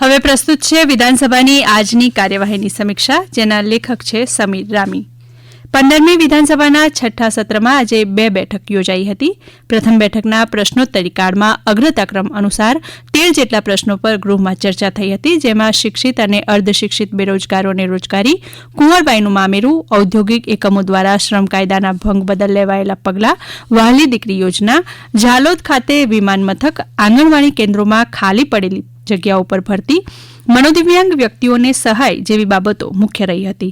હવે પ્રસ્તુત છે વિધાનસભાની આજની કાર્યવાહીની સમીક્ષા, જેના લેખક છે સમીર રામી. 15મી વિધાનસભાના છઠ્ઠા સત્રમાં આજે 2 બેઠક યોજાઈ હતી. પ્રથમ બેઠકના પ્રશ્નોત્તરી કાળમાં અગ્રતાક્રમ અનુસાર 13 જેટલા પ્રશ્નો પર ગૃહમાં ચર્ચા થઈ હતી, જેમાં શિક્ષિત અને અર્ધશિક્ષિત બેરોજગારોને રોજગારી, કુંવરબાઈનું મામેરું, ઔદ્યોગિક એકમો દ્વારા શ્રમ કાયદાના ભંગ બદલ લેવાયેલા પગલાં, વહાલી દીકરી યોજના, ઝાલોદ ખાતે વિમાન મથક, આંગણવાડી કેન્દ્રોમાં ખાલી પડેલી જગ્યાઓ પર ભરતી, મનોદિવ્યાંગ વ્યક્તિઓને સહાય જેવી બાબતો મુખ્ય રહી હતી.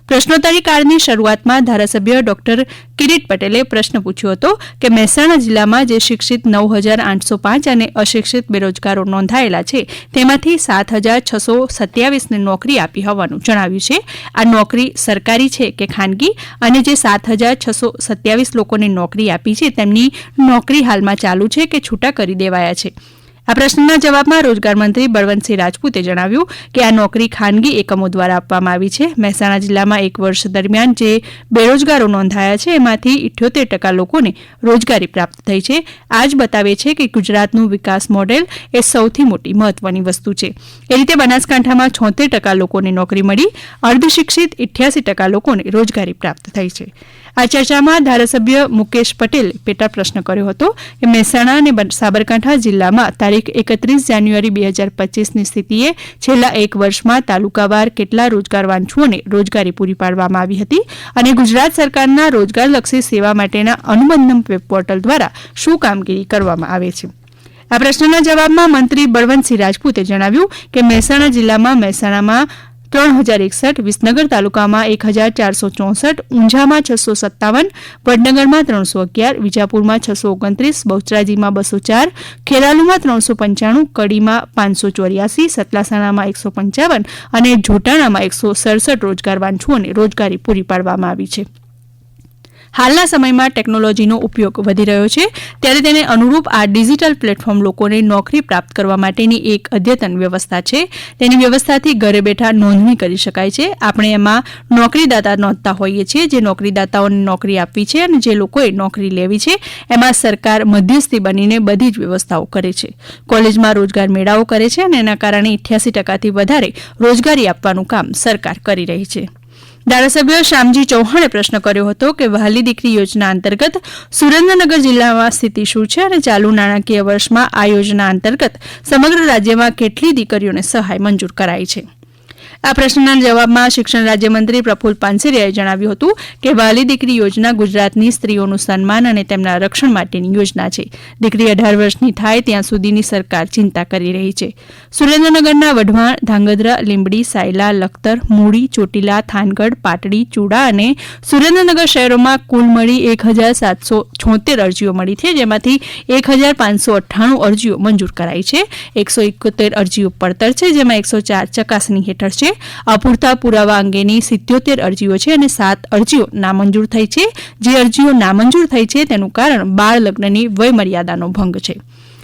પ્રશ્નોત્તરી કાળની શરૂઆતમાં ધારાસભ્ય ડોક્ટર કિરીટ પટેલે પ્રશ્ન પૂછ્યો હતો કે મહેસાણા જિલ્લામાં જે શિક્ષિત 9,805 અને અશિક્ષિત બેરોજગારો નોંધાયેલા છે, તેમાંથી 7,627ને નોકરી આપી હોવાનું જણાવ્યું છે. આ નોકરી સરકારી છે કે ખાનગી, અને જે 7,627 લોકોને નોકરી આપી છે તેમની નોકરી હાલમાં ચાલુ છે કે છૂટા કરી દેવાયા છે. આ પ્રશ્નના જવાબમાં રોજગાર મંત્રી બળવંતસિંહ રાજપૂતે જણાવ્યું કે આ નોકરી ખાનગી એકમો દ્વારા આપવામાં આવી છે. મહેસાણા જિલ્લામાં 1 વર્ષ દરમિયાન જે બેરોજગારો નોંધાયા છે, એમાંથી 78% લોકોને રોજગારી પ્રાપ્ત થઈ છે. આ જ બતાવે છે કે ગુજરાતનું વિકાસ મોડેલ એ સૌથી મોટી મહત્વની વસ્તુ છે. એ રીતે બનાસકાંઠામાં 76% લોકોને નોકરી મળી, અર્ધશિક્ષિત 88% લોકોને રોજગારી પ્રાપ્ત થઈ છે. આ ચર્ચામાં ધારાસભ્ય મુકેશ પટેલે પેટા પ્રશ્ન કર્યો હતો કે મહેસાણા અને સાબરકાંઠા જિલ્લામાં તારીખ 31 જાન્યુઆરી 2025ની સ્થિતિએ છેલ્લા 1 વર્ષમાં તાલુકાવાર કેટલા રોજગાર વાંચ્છુઓને રોજગારી પૂરી પાડવામાં આવી હતી, અને ગુજરાત સરકારના રોજગારલક્ષી સેવા માટેના અનુબંધમ વેબ પોર્ટલ દ્વારા શું કામગીરી કરવામાં આવે છે. આ પ્રશ્નના જવાબમાં મંત્રી બળવંતસિંહ રાજપૂતે જણાવ્યું કે મહેસાણા જિલ્લામાં મહેસાણામાં 3061, વિસનગર તાલુકામાં 1464, ઊંઝામાં 657, વડનગરમાં 311, વિજાપુરમાં 629, બહુચરાજીમાં 204, ખેરાલુમાં 395, કડીમાં 584, સતલાસણામાં 155 અને જોટાણામાં 167 રોજગાર વાંચ્છુઓને રોજગારી પૂરી પાડવામાં આવી છે. હાલના સમયમાં ટેકનોલોજીનો ઉપયોગ વધી રહ્યો છે, ત્યારે તેને અનુરૂપ આ ડિજિટલ પ્લેટફોર્મ લોકોને નોકરી પ્રાપ્ત કરવા માટેની એક અદ્યતન વ્યવસ્થા છે. તેની વ્યવસ્થાથી ઘરે બેઠા નોંધણી કરી શકાય છે. આપણે એમાં નોકરીદાતા નોંધતા હોઈએ છીએ, જે નોકરીદાતાઓને નોકરી આપવી છે અને જે લોકોએ નોકરી લેવી છે, એમાં સરકાર મધ્યસ્થી બનીને બધી જ વ્યવસ્થાઓ કરે છે. કોલેજમાં રોજગાર મેળાઓ કરે છે, અને એના કારણે 88%થી વધારે રોજગારી આપવાનું કામ સરકાર કરી રહી છે. ધારાસભ્ય શ્યામજી ચૌહાણે પ્રશ્ન કર્યો હતો કે વહાલી દીકરી યોજના અંતર્ગત સુરેન્દ્રનગર જિલ્લામાં સ્થિતિ શું છે, અને ચાલુ નાણાકીય વર્ષમાં આ યોજના અંતર્ગત સમગ્ર રાજ્યમાં કેટલી દીકરીઓને સહાય મંજૂર કરાઈ છે. આ પ્રશ્નના જવાબમાં શિક્ષણ રાજ્યમંત્રી પ્રફુલ્લ પાનસેરિયાએ જણાવ્યું હતું કે વહાલી દીકરી યોજના ગુજરાતની સ્ત્રીઓનું સન્માન અને તેમના રક્ષણ માટેની યોજના છે. દીકરી 18 વર્ષની થાય ત્યાં સુધીની સરકાર ચિંતા કરી રહી છે. સુરેન્દ્રનગરના વઢવાણ, ધાંગધ્રા, લીંબડી, સાયલા, લખતર, મૂળી, ચોટીલા, થાનગઢ, પાટડી, ચૂડા અને સુરેન્દ્રનગર શહેરોમાં કુલ મળી 1776 અરજીઓ મળી છે, જેમાંથી 1598 અરજીઓ મંજૂર કરાઈ છે. 171 અરજીઓ પડતર છે, જેમાં 104 ચકાસણી હેઠળ છે. અપૂરતા પુરાવા અંગેની 77 અરજીઓ છે, અને 7 અરજીઓ નામંજૂર થઈ છે. જે અરજીઓ નામંજૂર થઈ છે તેનું કારણ બાળ લગ્નની વયમર્યાદાનો ભંગ છે.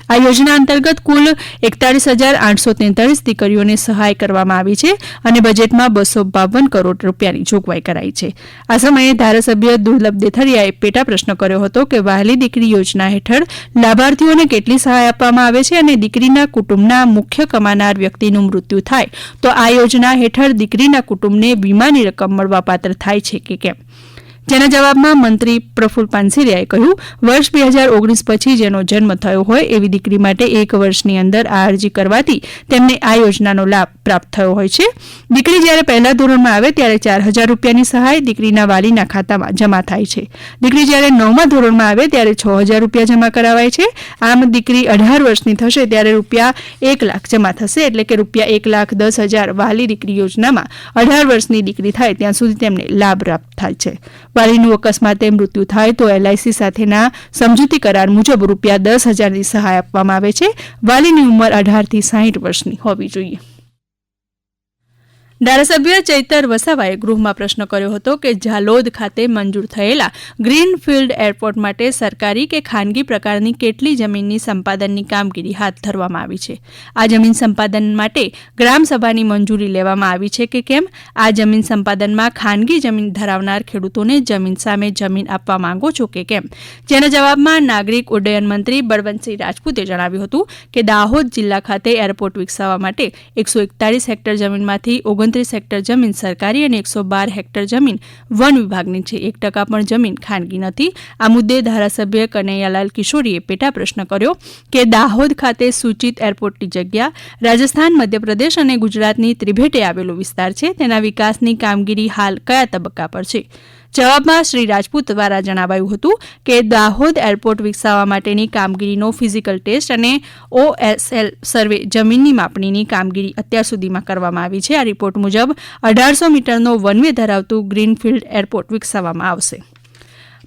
આ યોજના અંતર્ગત કુલ 41,843 દીકરીઓને સહાય કરવામાં આવી છે, અને બજેટમાં 252 કરોડ રૂપિયાની જોગવાઈ કરાઈ છે. આ સમયે ધારાસભ્ય દુર્લભ દેથરિયાએ પેટા પ્રશ્ન કર્યો હતો કે વહાલી દીકરી યોજના હેઠળ લાભાર્થીઓને કેટલી સહાય આપવામાં આવે છે, અને દીકરીના કુટુંબના મુખ્ય કમાનાર વ્યક્તિનું મૃત્યુ થાય તો આ યોજના હેઠળ દીકરીના કુટુંબને વીમાની રકમ મળવાપાત્ર થાય છે કે કેમ. જેના જવાબમાં મંત્રી પ્રફુલ્લ પાનસેરિયાએ કહ્યું, વર્ષ 2019 પછી જેનો જન્મ થયો હોય એવી દીકરી માટે 1 વર્ષની અંદર આ અરજી કરવાથી તેમને આ યોજનાનો લાભ પ્રાપ્ત થયો હોય છે. દીકરી જ્યારે પહેલા ધોરણમાં આવે ત્યારે 4,000 રૂપિયાની સહાય દીકરીના વાલીના ખાતામાં જમા થાય છે. દીકરી જ્યારે 9મા ધોરણમાં આવે ત્યારે 6,000 રૂપિયા જમા કરાવાય છે. આમ દીકરી 18 વર્ષની થશે ત્યારે રૂપિયા 1 લાખ જમા થશે, એટલે કે રૂપિયા 1,10,000 વહાલી દીકરી યોજનામાં 18 વર્ષની દીકરી થાય ત્યાં સુધી તેમને લાભ પ્રાપ્ત થાય છે. વાલીનું અકસ્માતે મૃત્યુ થાય તો LIC સાથેના સમજૂતી કરાર મુજબ રૂપિયા 10,000ની સહાય આપવામાં આવે છે. વાલીની ઉંમર 18 થી 60 વર્ષની હોવી જોઈએ. ધારાસભ્ય ચૈતર વસાવાએ ગૃહમાં પ્રશ્ન કર્યો હતો કે ઝાલોદ ખાતે મંજૂર થયેલા ગ્રીનફિલ્ડ એરપોર્ટ માટે સરકારી કે ખાનગી પ્રકારની કેટલી જમીનની સંપાદનની કામગીરી હાથ ધરવામાં આવી છે. આ જમીન સંપાદન માટે ગ્રામસભાની મંજૂરી લેવામાં આવી છે કે કેમ? આ જમીન સંપાદનમાં ખાનગી જમીન ધરાવનાર ખેડૂતોને જમીન સામે જમીન આપવા માંગો છો કે કેમ? જેના જવાબમાં નાગરિક ઉડ્ડયન મંત્રી બળવંતસિંહ રાજપૂતે જણાવ્યું હતું કે દાહોદ જિલ્લા ખાતે એરપોર્ટ વિકસાવવા માટે 141 હેક્ટર જમીનમાંથી 29 હેક્ટર જમીન સરકારી અને 112 હેક્ટર જમીન વન વિભાગની છે. 1% પણ જમીન ખાનગી નથી. આ મુદ્દે ધારાસભ્ય કનૈયાલાલ કિશોરીએ પેટા પ્રશ્ન કર્યો કે દાહોદ ખાતે સૂચિત એરપોર્ટની જગ્યા રાજસ્થાન, મધ્યપ્રદેશ અને ગુજરાતની ત્રિભેટે આવેલો વિસ્તાર છે. તેના વિકાસની કામગીરી હાલ કયા તબક્કા પર છે? જવાબમાં શ્રી રાજપૂત દ્વારા જણાવાયું હતું કે દાહોદ એરપોર્ટ વિકસાવવા માટેની કામગીરીનો ફિઝિકલ ટેસ્ટ અને OSL સર્વે જમીનની માપણીની કામગીરી અત્યાર સુધીમાં કરવામાં આવી છે. આ રિપોર્ટ મુજબ 1800 મીટરનો વનવે ધરાવતું ગ્રીનફિલ્ડ એરપોર્ટ વિકસાવવામાં આવશે.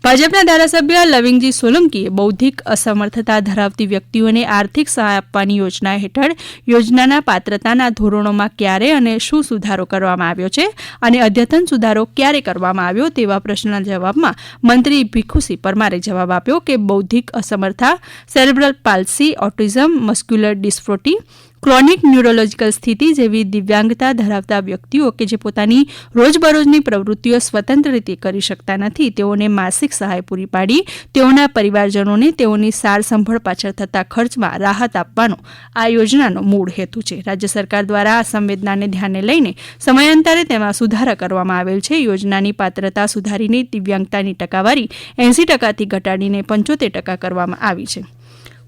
ભાજપના ધારાસભ્ય લવિંગજી સોલંકીએ બૌદ્ધિક અસમર્થતા ધરાવતી વ્યક્તિઓને આર્થિક સહાય આપવાની યોજના હેઠળ યોજનાના પાત્રતાના ધોરણોમાં ક્યારે અને શું સુધારો કરવામાં આવ્યો છે અને અદ્યતન સુધારો ક્યારે કરવામાં આવ્યો તેવા પ્રશ્નના જવાબમાં મંત્રી ભીખુસિંહ પરમારે જવાબ આપ્યો કે બૌદ્ધિક અસમર્થતા, cerebral palsy, autism, muscular dystrophy, chronic neurological સ્થિતિ જેવી દિવ્યાંગતા ધરાવતા વ્યક્તિઓ કે જે પોતાની રોજબરોજની પ્રવૃત્તિઓ સ્વતંત્ર રીતે કરી શકતા નથી તેઓને માસિક સહાય પૂરી પાડી તેઓના પરિવારજનોને તેઓની સાર સંભાળ પાછળ થતા ખર્ચમાં રાહત આપવાનો આ યોજનાનો મૂળ હેતુ છે. રાજ્ય સરકાર દ્વારા આ સંવેદનાને ધ્યાને લઈને સમયાંતરે તેમાં સુધારા કરવામાં આવેલ છે. યોજનાની પાત્રતા સુધારીને દિવ્યાંગતાની ટકાવારી 80%થી ઘટાડીને 75% કરવામાં આવી છે.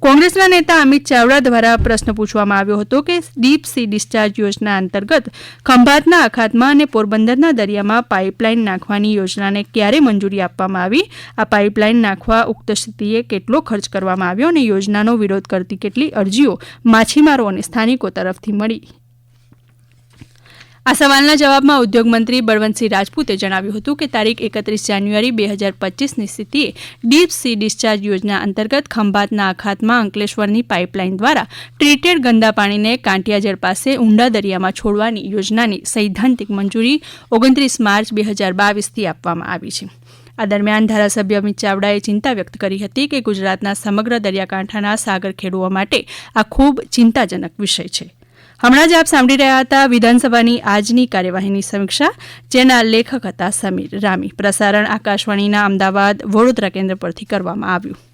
કોંગ્રેસના નેતા અમિત ચાવડા દ્વારા પ્રશ્ન પૂછવામાં આવ્યો હતો કે ડીપ સી ડિસ્ચાર્જ યોજના અંતર્ગત ખંભાતના અખાતમાં અને પોરબંદરના દરિયામાં પાઇપલાઇન નાખવાની યોજનાને ક્યારે મંજૂરી આપવામાં આવી? આ પાઇપલાઇન નાખવા ઉક્ત સ્થિતિએ કેટલો ખર્ચ કરવામાં આવ્યો અને યોજનાનો વિરોધ કરતી કેટલી અરજીઓ માછીમારો અને સ્થાનિકો તરફથી મળી? આ સવાલના જવાબમાં ઉદ્યોગ મંત્રી બળવંતસિંહ રાજપૂતે જણાવ્યું હતું કે તારીખ 31 જાન્યુઆરી 2025ની સ્થિતિએ ડીપ સી ડિસ્ચાર્જ યોજના અંતર્ગત ખંભાતના અખાતમાં અંકલેશ્વરની પાઇપલાઇન દ્વારા ટ્રીટેડ ગંદા પાણીને કાંટિયાજળ પાસે ઊંડા દરિયામાં છોડવાની યોજનાની સૈદ્ધાંતિક મંજૂરી 29 માર્ચ 2022થી આપવામાં આવી છે. આ દરમિયાન ધારાસભ્ય અમિત ચાવડાએ ચિંતા વ્યક્ત કરી હતી કે ગુજરાતના સમગ્ર દરિયાકાંઠાના સાગર ખેડૂઓ માટે આ ખૂબ ચિંતાજનક વિષય છે. હમણાં જ આપ સાંભળી રહ્યા હતા વિધાનસભાની આજની કાર્યવાહીની સમીક્ષા, જેના લેખક હતા સમીર રામી. પ્રસારણ આકાશવાણીના અમદાવાદ, વડોદરા કેન્દ્ર પરથી કરવામાં આવ્યું.